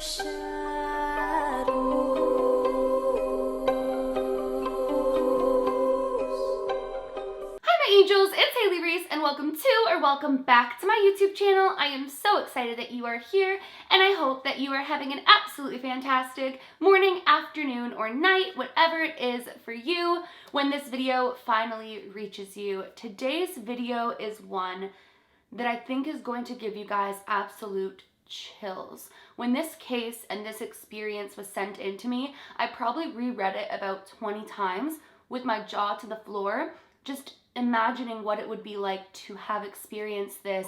Angels, it's Hailey Reese and welcome back to my YouTube channel. I am so excited that you are here and I hope that you are having an absolutely fantastic morning, afternoon, or night, whatever it is for you when this video finally reaches you. Today's video is one that I think is going to give you guys absolute chills. When this case and this experience was sent in to me, I probably reread it about 20 times with my jaw to the floor, just imagining what it would be like to have experienced this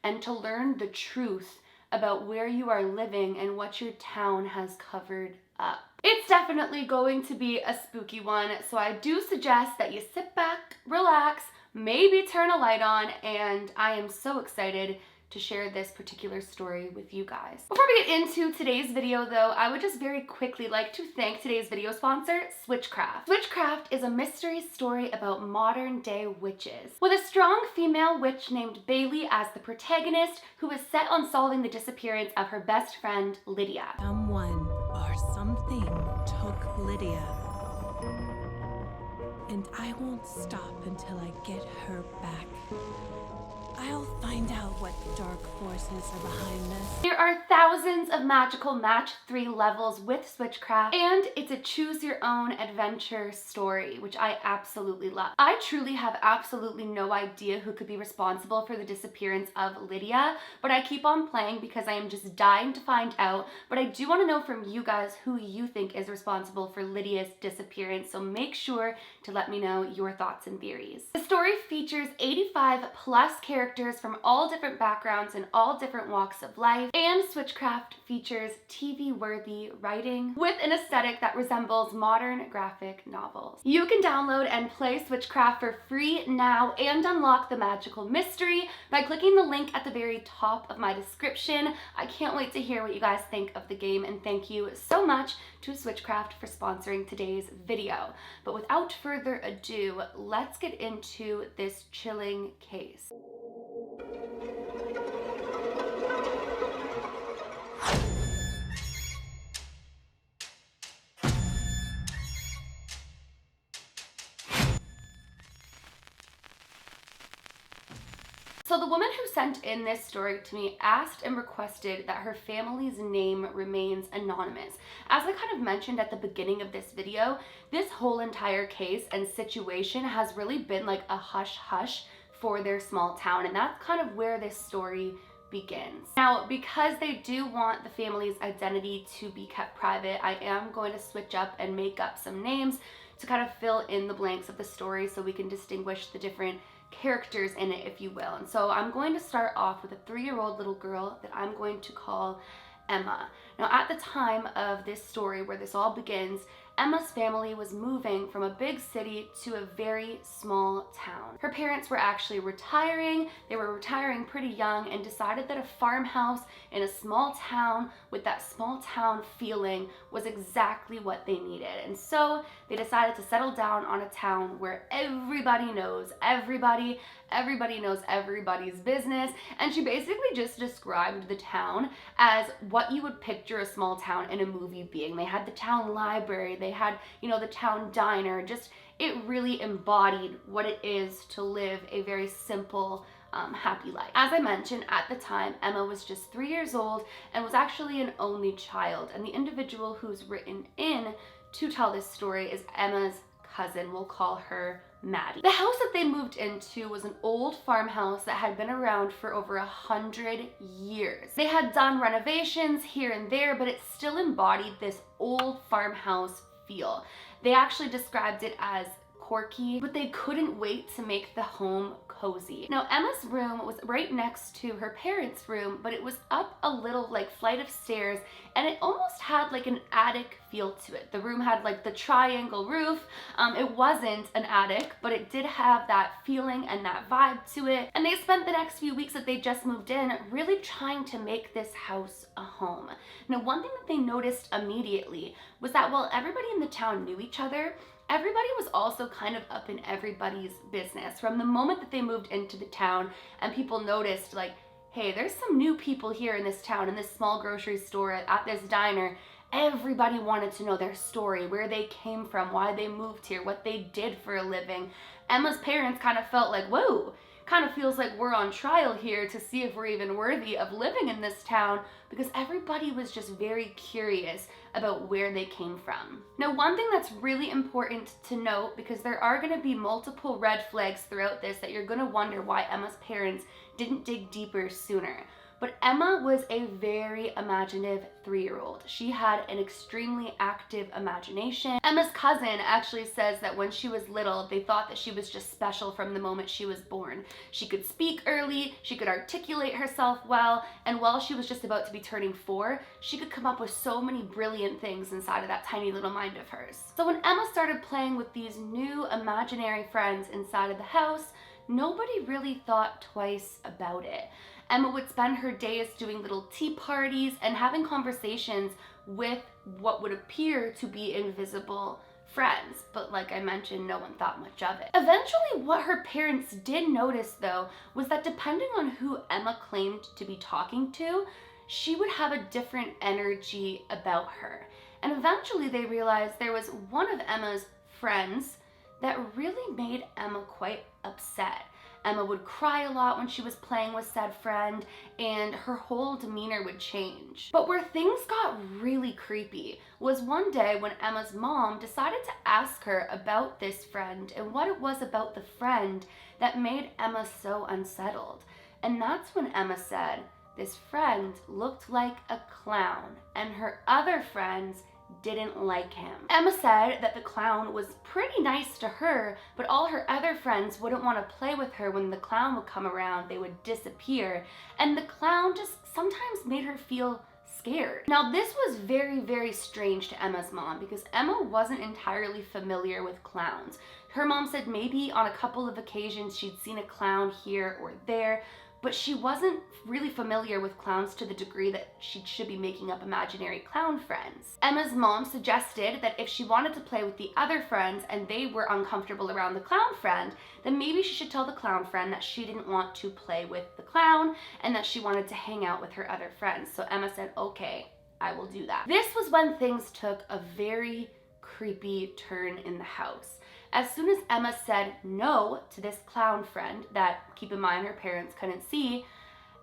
and to learn the truth about where you are living and what your town has covered up. It's definitely going to be a spooky one, so I do suggest that you sit back, relax, maybe turn a light on, and I am so excited to share this particular story with you guys. Before we get into today's video though, I would just very quickly like to thank today's video sponsor, Switchcraft. Switchcraft is a mystery story about modern day witches, with a strong female witch named Bailey as the protagonist, who is set on solving the disappearance of her best friend, Lydia. Someone or something took Lydia. And I won't stop until I get her back. I'll find out what dark forces are behind this. There are thousands of magical match 3 levels with Switchcraft, and it's a choose your own adventure story, which I absolutely love. I truly have absolutely no idea who could be responsible for the disappearance of Lydia, but I keep on playing because I am just dying to find out. But I do want to know from you guys who you think is responsible for Lydia's disappearance, so make sure to let me know your thoughts and theories. The story features 85 plus characters from all different backgrounds and all different walks of life, and Switchcraft features TV-worthy writing with an aesthetic that resembles modern graphic novels. You can download and play Switchcraft for free now and unlock the magical mystery by clicking the link at the very top of my description. I can't wait to hear what you guys think of the game, and thank you so much to Switchcraft for sponsoring today's video. But without further ado, let's get into this chilling case. So the woman who sent in this story to me asked and requested that her family's name remains anonymous. As I kind of mentioned at the beginning of this video, this whole entire case and situation has really been like a hush-hush for their small town, and that's kind of where this story begins. Now, because they do want the family's identity to be kept private, I am going to switch up and make up some names to kind of fill in the blanks of the story so we can distinguish the different characters in it, if you will. And so I'm going to start off with a 3-year-old little girl that I'm going to call Emma. Now, at the time of this story where this all begins, Emma's family was moving from a big city to a very small town. Her parents were actually retiring. They were retiring pretty young and decided that a farmhouse in a small town with that small town feeling was exactly what they needed. And so they decided to settle down on a town where everybody knows everybody, everybody knows everybody's business. And she basically just described the town as what you would picture a small town in a movie being. They had the town library, they had, you know, the town diner. Just, it really embodied what it is to live a very simple, happy life. As I mentioned, at the time, Emma was just 3 years old and was actually an only child. And the individual who's written in to tell this story is Emma's cousin. We'll call her Maddie. The house that they moved into was an old farmhouse that had been around for over 100 years. They had done renovations here and there, but it still embodied this old farmhouse feel. They actually described it as quirky, but they couldn't wait to make the home cozy. Now, Emma's room was right next to her parents' room, but it was up a little like flight of stairs, and it almost had like an attic feel to it. The room had like the triangle roof. It wasn't an attic, but it did have that feeling and that vibe to it. And they spent the next few weeks that they just moved in really trying to make this house a home. Now, one thing that they noticed immediately was that while everybody in the town knew each other, everybody was also kind of up in everybody's business. From the moment that they moved into the town and people noticed like, hey, there's some new people here in this town, in this small grocery store, at this diner. Everybody wanted to know their story, where they came from, why they moved here, what they did for a living. Emma's parents kind of felt like, whoa, kind of feels like we're on trial here to see if we're even worthy of living in this town, because everybody was just very curious about where they came from. Now, one thing that's really important to note, because there are going to be multiple red flags throughout this that you're going to wonder why Emma's parents didn't dig deeper sooner. But Emma was a very imaginative 3-year-old. She had an extremely active imagination. Emma's cousin actually says that when she was little, they thought that she was just special from the moment she was born. She could speak early, she could articulate herself well, and while she was just about to be turning 4, she could come up with so many brilliant things inside of that tiny little mind of hers. So when Emma started playing with these new imaginary friends inside of the house, nobody really thought twice about it. Emma would spend her days doing little tea parties and having conversations with what would appear to be invisible friends, but like I mentioned, no one thought much of it. Eventually, what her parents did notice though was that depending on who Emma claimed to be talking to, she would have a different energy about her. And eventually they realized there was one of Emma's friends that really made Emma quite upset. Emma would cry a lot when she was playing with said friend, and her whole demeanor would change. But where things got really creepy was one day when Emma's mom decided to ask her about this friend and what it was about the friend that made Emma so unsettled. And that's when Emma said this friend looked like a clown, and her other friends didn't like him. Emma said that the clown was pretty nice to her, but all her other friends wouldn't want to play with her. When the clown would come around, they would disappear, and the clown just sometimes made her feel scared. Now, this was very, very strange to Emma's mom, because Emma wasn't entirely familiar with clowns. Her mom said maybe on a couple of occasions she'd seen a clown here or there, but she wasn't really familiar with clowns to the degree that she should be making up imaginary clown friends. Emma's mom suggested that if she wanted to play with the other friends and they were uncomfortable around the clown friend, then maybe she should tell the clown friend that she didn't want to play with the clown and that she wanted to hang out with her other friends. So Emma said, okay, I will do that. This was when things took a very creepy turn in the house. As soon as Emma said no to this clown friend that, keep in mind, her parents couldn't see,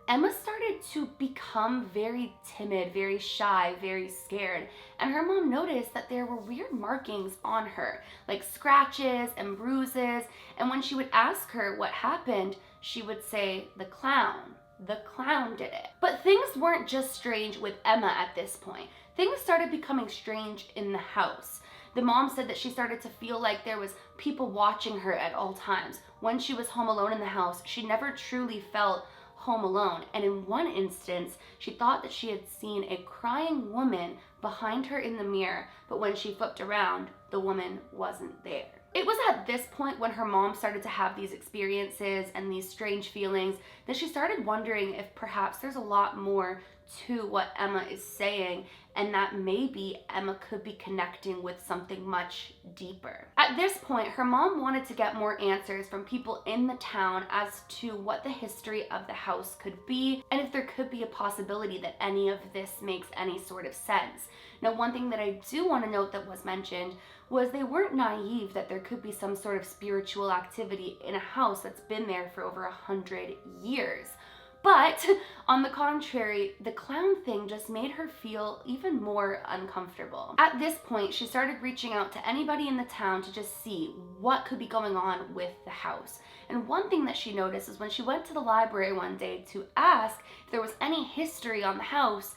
Emma started to become very timid, very shy, very scared. And her mom noticed that there were weird markings on her, like scratches and bruises. And when she would ask her what happened, she would say, the clown did it. But things weren't just strange with Emma at this point. Things started becoming strange in the house. The mom said that she started to feel like there was people watching her at all times. When she was home alone in the house, she never truly felt home alone. And in one instance, she thought that she had seen a crying woman behind her in the mirror, but when she flipped around, the woman wasn't there. It was at this point, when her mom started to have these experiences and these strange feelings, that she started wondering if perhaps there's a lot more to what Emma is saying, and that maybe Emma could be connecting with something much deeper. At this point, her mom wanted to get more answers from people in the town as to what the history of the house could be, and if there could be a possibility that any of this makes any sort of sense. Now, one thing that I do want to note that was mentioned was they weren't naive that there could be some sort of spiritual activity in a house that's been there for over 100 years. But on the contrary, the clown thing just made her feel even more uncomfortable. At this point, she started reaching out to anybody in the town to just see what could be going on with the house. And one thing that she noticed is when she went to the library one day to ask if there was any history on the house,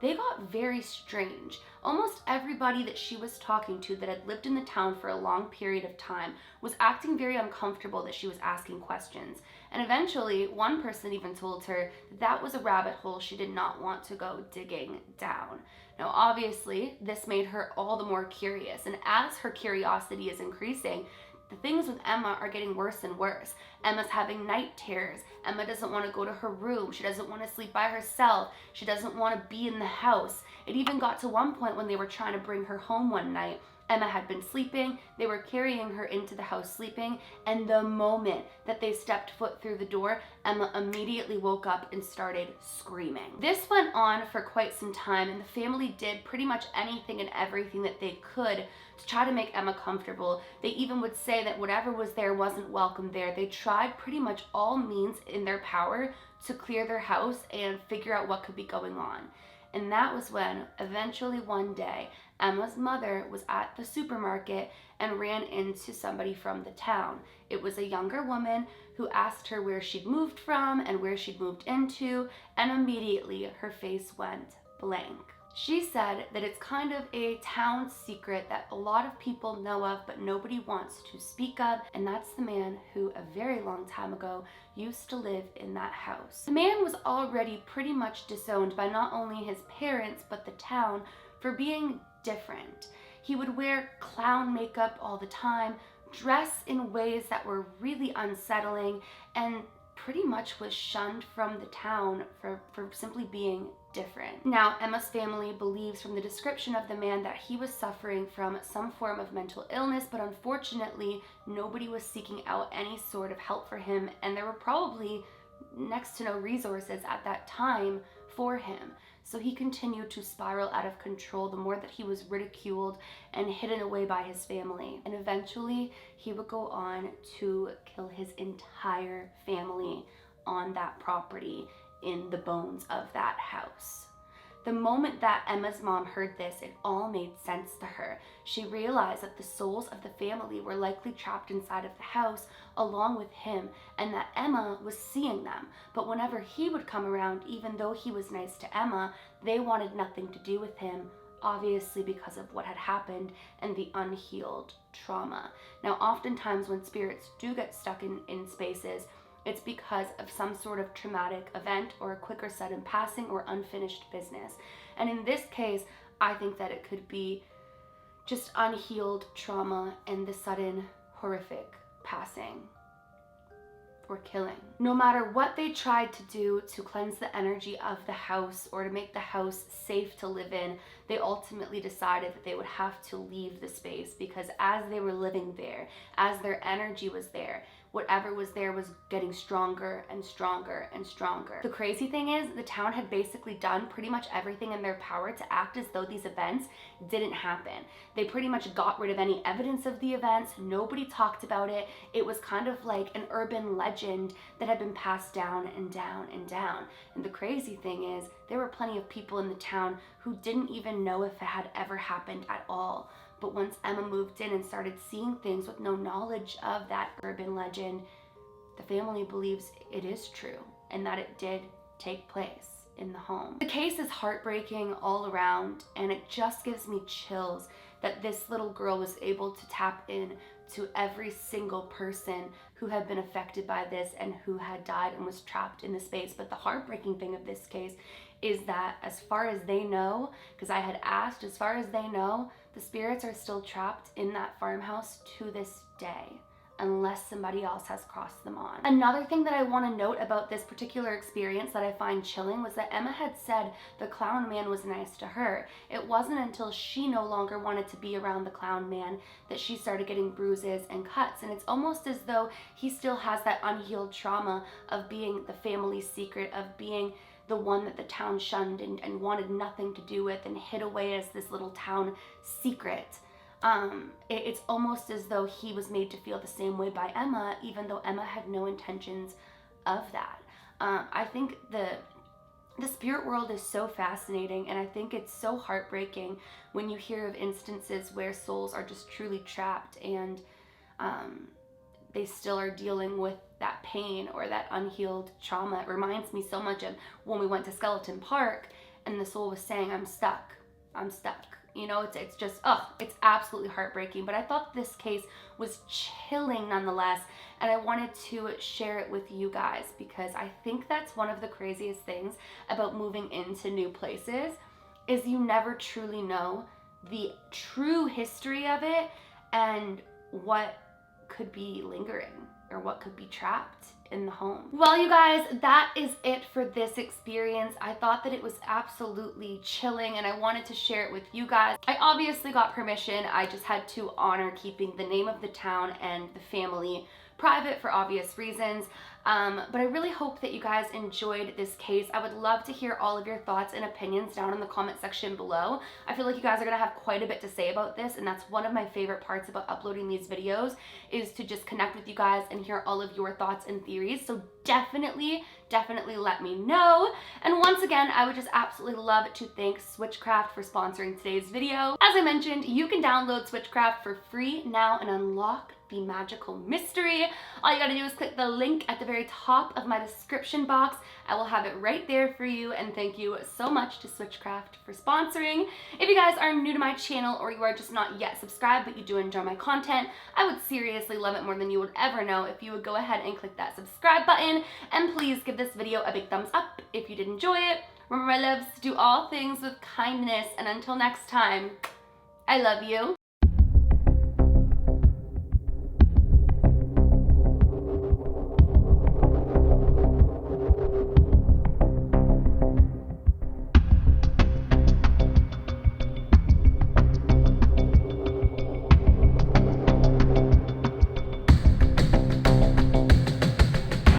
they got very strange. Almost everybody that she was talking to that had lived in the town for a long period of time was acting very uncomfortable that she was asking questions. And eventually, one person even told her that was a rabbit hole she did not want to go digging down. Now, obviously, this made her all the more curious. And as her curiosity is increasing, the things with Emma are getting worse and worse. Emma's having night terrors. Emma doesn't want to go to her room. She doesn't want to sleep by herself. She doesn't want to be in the house. It even got to one point when they were trying to bring her home one night. Emma had been sleeping. They were carrying her into the house sleeping, and the moment that they stepped foot through the door, Emma immediately woke up and started screaming. This went on for quite some time, and the family did pretty much anything and everything that they could to try to make Emma comfortable. They even would say that whatever was there wasn't welcome there. They tried pretty much all means in their power to clear their house and figure out what could be going on. And that was when, eventually one day, Emma's mother was at the supermarket and ran into somebody from the town. It was a younger woman who asked her where she'd moved from and where she'd moved into, and immediately her face went blank. She said that it's kind of a town secret that a lot of people know of, but nobody wants to speak of, and that's the man who a very long time ago used to live in that house. The man was already pretty much disowned by not only his parents, but the town for being different. He would wear clown makeup all the time, dress in ways that were really unsettling, and pretty much was shunned from the town for simply being different. Now, Emma's family believes from the description of the man that he was suffering from some form of mental illness, but unfortunately, nobody was seeking out any sort of help for him, and there were probably next to no resources at that time for him. So he continued to spiral out of control the more that he was ridiculed and hidden away by his family. And eventually, he would go on to kill his entire family on that property in the bones of that house. The moment that Emma's mom heard this, it all made sense to her. She realized that the souls of the family were likely trapped inside of the house along with him, and that Emma was seeing them. But whenever he would come around, even though he was nice to Emma, they wanted nothing to do with him, obviously because of what had happened and the unhealed trauma. Now, oftentimes when spirits do get stuck in spaces, it's because of some sort of traumatic event or a quick or sudden passing or unfinished business. And in this case, I think that it could be just unhealed trauma and the sudden horrific passing or killing. No matter what they tried to do to cleanse the energy of the house or to make the house safe to live in, they ultimately decided that they would have to leave the space, because as they were living there, as their energy was there, whatever was there was getting stronger and stronger and stronger. The crazy thing is, the town had basically done pretty much everything in their power to act as though these events didn't happen. They pretty much got rid of any evidence of the events. Nobody talked about it. It was kind of like an urban legend that had been passed down and down and down. And the crazy thing is, there were plenty of people in the town who didn't even know if it had ever happened at all. But once Emma moved in and started seeing things with no knowledge of that urban legend, the family believes it is true and that it did take place in the home. The case is heartbreaking all around, and it just gives me chills that this little girl was able to tap in to every single person who had been affected by this and who had died and was trapped in the space. But the heartbreaking thing of this case is that as far as they know, because I had asked, as far as they know, the spirits are still trapped in that farmhouse to this day, unless somebody else has crossed them on. Another thing that I want to note about this particular experience that I find chilling was that Emma had said the clown man was nice to her. It wasn't until she no longer wanted to be around the clown man that she started getting bruises and cuts, and it's almost as though he still has that unhealed trauma of being the family's secret, of being the one that the town shunned and wanted nothing to do with and hid away as this little town secret. It's almost as though he was made to feel the same way by Emma, even though Emma had no intentions of that. I think the spirit world is so fascinating, and I think it's so heartbreaking when you hear of instances where souls are just truly trapped and they still are dealing with that pain or that unhealed trauma. It reminds me so much of when we went to Skeleton Park and the soul was saying, I'm stuck. You know, it's just, it's absolutely heartbreaking. But I thought this case was chilling nonetheless, and I wanted to share it with you guys because I think that's one of the craziest things about moving into new places, is you never truly know the true history of it and what could be lingering or what could be trapped in the home. Well, you guys, that is it for this experience. I thought that it was absolutely chilling and I wanted to share it with you guys. I obviously got permission. I just had to honor keeping the name of the town and the family private for obvious reasons. But I really hope that you guys enjoyed this case. I would love to hear all of your thoughts and opinions down in the comment section below. I feel like you guys are gonna have quite a bit to say about this, and that's one of my favorite parts about uploading these videos, is to just connect with you guys and hear all of your thoughts and theories. So definitely let me know. And once again, I would just absolutely love to thank Switchcraft for sponsoring today's video. As I mentioned, you can download Switchcraft for free now and unlock the magical mystery. All you gotta do is click the link at the very top of my description box. I will have it right there for you, and thank you so much to Switchcraft for sponsoring. If you guys are new to my channel or you are just not yet subscribed but you do enjoy my content, I would seriously love it more than you would ever know if you would go ahead and click that subscribe button, and please give this video a big thumbs up if you did enjoy it. Remember, my loves, to do all things with kindness, and until next time, I love you.